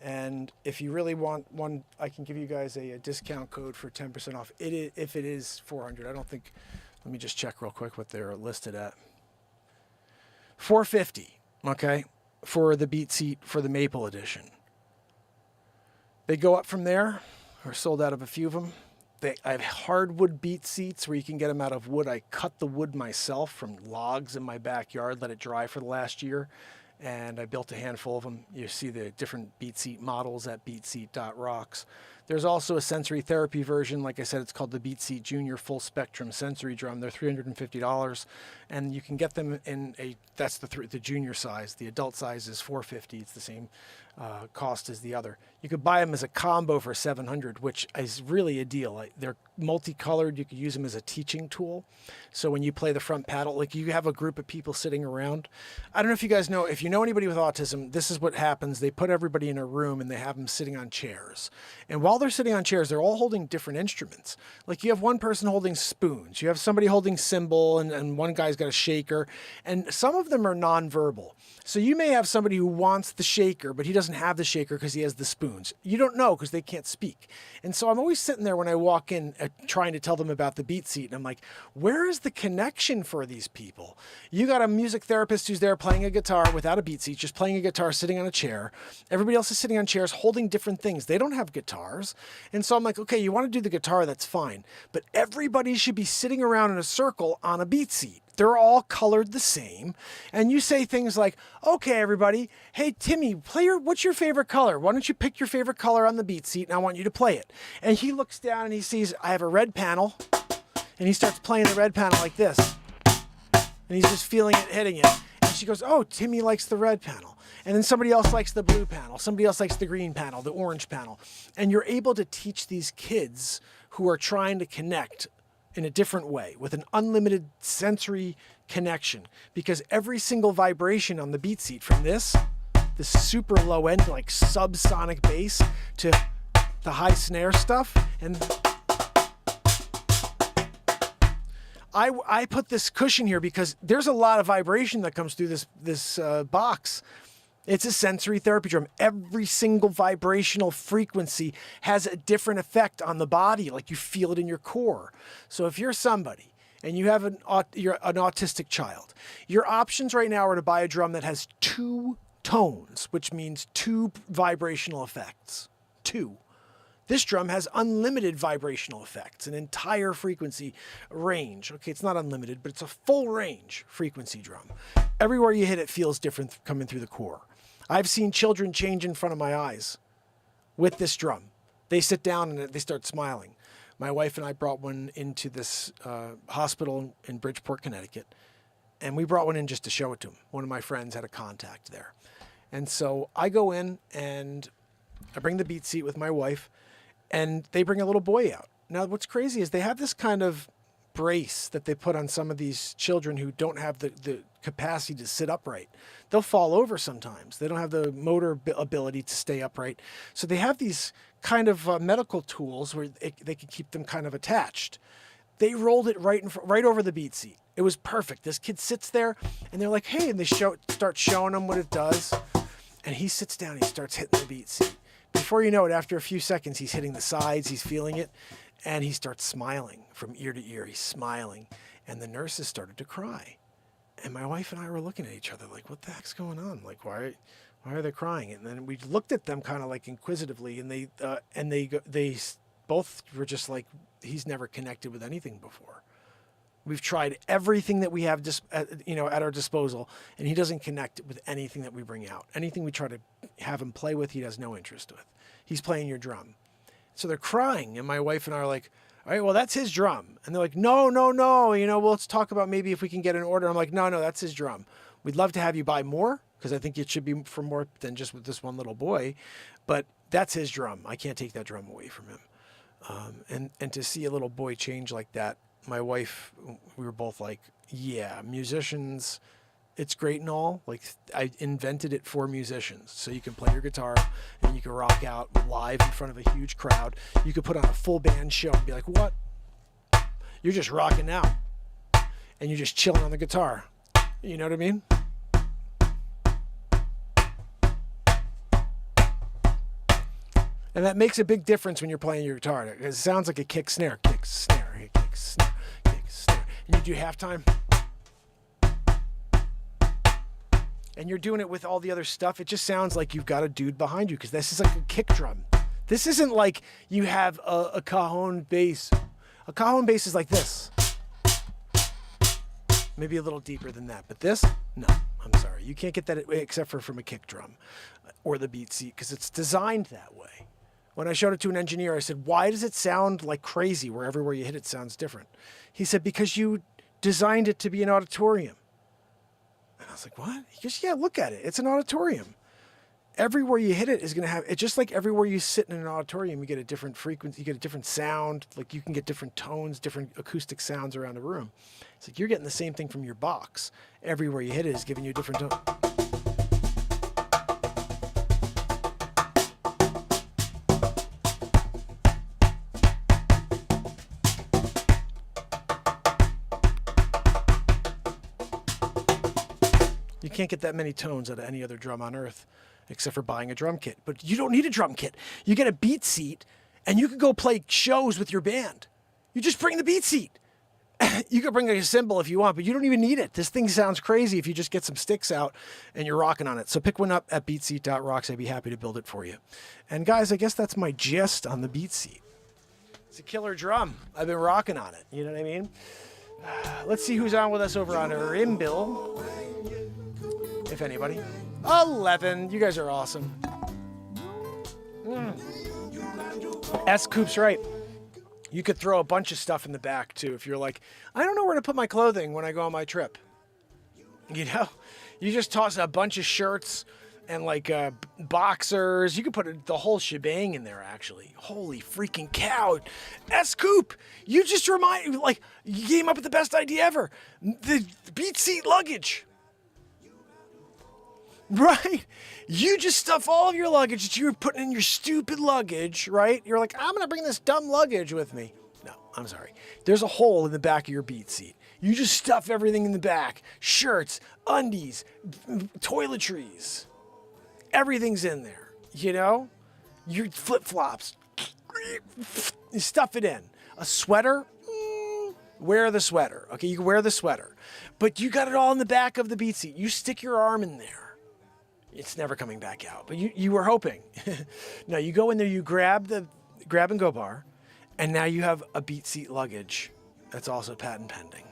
And if you really want one, I can give you guys a discount code for 10% off. If it is $400, I don't think. Let me just check real quick what they're listed at. $450, okay, for the Beat Seat for the Maple Edition. They go up from there. We're sold out of a few of them. I have hardwood Beat Seats where you can get them out of wood. I cut the wood myself from logs in my backyard, let it dry for the last year. And I built a handful of them. You see the different Beat Seat models at beatseat.rocks. There's also a sensory therapy version. Like I said, it's called the Beat Seat Junior Full Spectrum Sensory Drum. They're $350, and you can get them in that's the junior size. The adult size is $450. It's the same cost as the other. You could buy them as a combo for $700, which is really a deal. They're multicolored. You could use them as a teaching tool. So when you play the front paddle, like you have a group of people sitting around. I don't know if you guys know, if you know anybody with autism, this is what happens. They put everybody in a room and they have them sitting on chairs. And while they're sitting on chairs, they're all holding different instruments. Like you have one person holding spoons. You have somebody holding cymbal, and one guy's got a shaker. And some of them are nonverbal. So you may have somebody who wants the shaker, but he doesn't have the shaker because he has the spoons. You don't know because they can't speak. And so I'm always sitting there when I walk in trying to tell them about the Beat Seat. And I'm like, where is the connection for these people? You got a music therapist who's there playing a guitar without a Beat Seat, just playing a guitar, sitting on a chair. Everybody else is sitting on chairs holding different things. They don't have guitars. And so I'm like, okay, you want to do the guitar, that's fine. But everybody should be sitting around in a circle on a Beat Seat. They're all colored the same. And you say things like, okay, everybody, hey, Timmy, what's your favorite color? Why don't you pick your favorite color on the Beat Seat and I want you to play it. And he looks down and he sees, I have a red panel, and he starts playing the red panel like this. And he's just feeling it, hitting it. And she goes, oh, Timmy likes the red panel. And then somebody else likes the blue panel. Somebody else likes the green panel, the orange panel. And you're able to teach these kids who are trying to connect in a different way with an unlimited sensory connection, because every single vibration on the Beat Seat, from this super low end, like subsonic bass, to the high snare stuff, and I put this cushion here because there's a lot of vibration that comes through this box. It's a sensory therapy drum. Every single vibrational frequency has a different effect on the body, like you feel it in your core. So if you're somebody and you have you're an autistic child, your options right now are to buy a drum that has 2 tones, which means 2 vibrational effects. 2. This drum has unlimited vibrational effects, an entire frequency range. Okay, it's not unlimited, but it's a full range frequency drum. Everywhere you hit it feels different coming through the core. I've seen children change in front of my eyes with this drum. They sit down and they start smiling. My wife and I brought one into this hospital in Bridgeport, Connecticut, and we brought one in just to show it to them. One of my friends had a contact there. And so I go in and I bring the Beat Seat with my wife, and they bring a little boy out. Now, what's crazy is they have this kind of brace that they put on some of these children who don't have the capacity to sit upright. They'll fall over sometimes. They don't have the motor ability to stay upright. So they have these kind of medical tools where they can keep them kind of attached. They rolled it right over the beat seat. It was perfect. This kid sits there, and they're like, hey, and they start showing him what it does. And he sits down, he starts hitting the beat seat. Before you know it, after a few seconds, he's hitting the sides, he's feeling it, and he starts smiling from ear to ear. He's smiling. And the nurses started to cry. And my wife and I were looking at each other like, what the heck's going on? Like, why are they crying? And then we looked at them kind of like inquisitively, and they both were just like, he's never connected with anything before. We've tried everything that we have just at our disposal, and he doesn't connect with anything that we bring out. Anything we try to have him play with, he has no interest with. He's playing your drum. So they're crying, and my wife and I are like, all right, well, that's his drum. And they're like, no, well, let's talk about maybe if we can get an order. I'm like, no, that's his drum. We'd love to have you buy more, because I think it should be for more than just with this one little boy, but that's his drum. I can't take that drum away from him. And to see a little boy change like that, my wife, we were both like, yeah, musicians, it's great and all. Like, I invented it for musicians. So you can play your guitar and you can rock out live in front of a huge crowd. You could put on a full band show and be like, what? You're just rocking out. And you're just chilling on the guitar. You know what I mean? And that makes a big difference when you're playing your guitar. It sounds like a kick, snare, kick, snare, kick, snare, kick, snare. And you do halftime. And you're doing it with all the other stuff. It just sounds like you've got a dude behind you, because this is like a kick drum. This isn't like you have a cajon bass. A cajon bass is like this. Maybe a little deeper than that. But this, no, I'm sorry. You can't get that except for from a kick drum or the beat seat, because it's designed that way. When I showed it to an engineer, I said, why does it sound like crazy where everywhere you hit it sounds different? He said, because you designed it to be an auditorium. And I was like, what? He goes, yeah, look at it. It's an auditorium. Everywhere you hit it is going to have, it's just like everywhere you sit in an auditorium, you get a different frequency, you get a different sound. Like, you can get different tones, different acoustic sounds around a room. It's like you're getting the same thing from your box. Everywhere you hit it is giving you a different tone. You can't get that many tones out of any other drum on earth except for buying a drum kit. But you don't need a drum kit. You get a beat seat, and you can go play shows with your band. You just bring the beat seat. You could bring a cymbal if you want, but you don't even need it. This thing sounds crazy if you just get some sticks out and you're rocking on it. So pick one up at beatseat.rocks. I'd be happy to build it for you. And guys, I guess that's my gist on the beat seat. It's a killer drum. I've been rocking on it. You know what I mean? Let's see who's on with us over on Rimbill. If anybody. 11. You guys are awesome. S-Coop's right. You could throw a bunch of stuff in the back, too, if you're like, I don't know where to put my clothing when I go on my trip. You know? You just toss a bunch of shirts and, like, boxers. You could put the whole shebang in there, actually. Holy freaking cow. S-Coop, you just you came up with the best idea ever. The beat seat luggage. Right? You just stuff all of your luggage that you were putting in your stupid luggage, right? You're like, I'm going to bring this dumb luggage with me. No, I'm sorry. There's a hole in the back of your beat seat. You just stuff everything in the back. Shirts, undies, toiletries. Everything's in there, you know? Your flip-flops. You stuff it in. A sweater? Wear the sweater. Okay, you can wear the sweater. But you got it all in the back of the beat seat. You stick your arm in there. It's never coming back out, but you were hoping. No, you go in there, you grab the grab and go bar, and now you have a beat seat luggage that's also patent pending.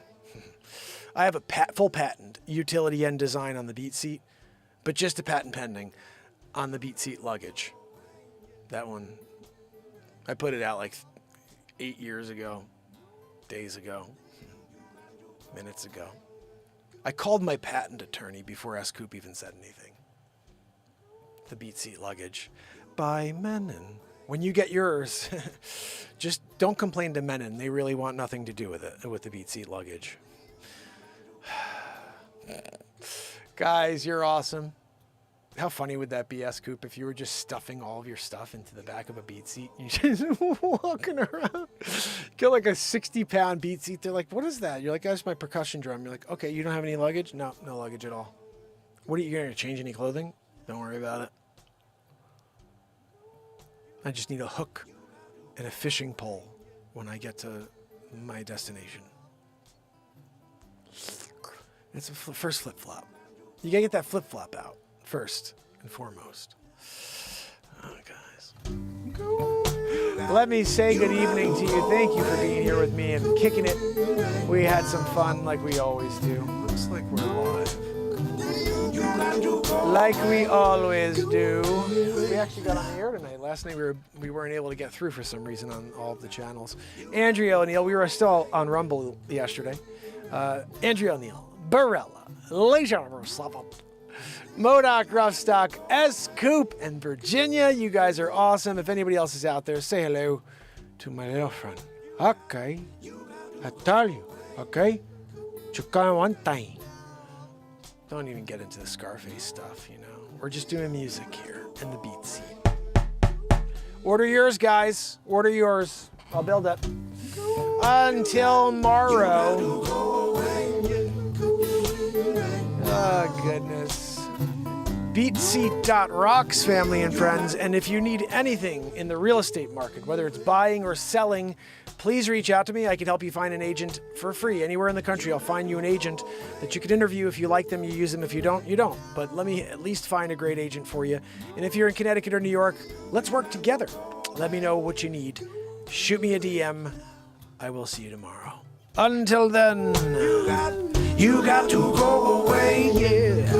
I have a full patent, utility and design on the beat seat, but just a patent pending on the beat seat luggage. That one, I put it out like 8 years ago, days ago, minutes ago. I called my patent attorney before S-Coop even said anything. The beat seat luggage by Menon. When you get yours, Just don't complain to Menon. They really want nothing to do with it, with the Beat Seat luggage. Guys, you're awesome. How funny would that be, Scoop, if you were just stuffing all of your stuff into the back of a Beat Seat? You're just walking around. Get like a 60-pound Beat Seat. They're like, what is that? You're like, that's my percussion drum. You're like, okay, you don't have any luggage? No, no luggage at all. What are you going to change any clothing? Don't worry about it. I just need a hook and a fishing pole when I get to my destination. It's a first flip-flop. You got to get that flip-flop out. First and foremost. Oh, guys. Let me say good evening to you. Thank you for being here with me and kicking it. We had some fun like we always do. Looks like we're live. Like we always do. We actually got on the air tonight. Last night we weren't able to get through for some reason on all of the channels. Andrea O'Neill, we were still on Rumble yesterday. Andrea O'Neill, Barella, Leisure Modoc, Roughstock, S-Coop, and Virginia. You guys are awesome. If anybody else is out there, say hello to my little friend. Okay. I tell you, okay? You come one time. Don't even get into the Scarface stuff, you know. We're just doing music here in the Beat Seat. Order yours, guys. Order yours. I'll build it. Until tomorrow. Oh, goodness. BeatSeat.rocks, family and friends. And if you need anything in the real estate market, whether it's buying or selling, please reach out to me. I can help you find an agent for free. Anywhere in the country, I'll find you an agent that you could interview. If you like them, you use them. If you don't, you don't. But let me at least find a great agent for you. And if you're in Connecticut or New York, let's work together. Let me know what you need. Shoot me a DM. I will see you tomorrow. Until then, you got to go away, yeah.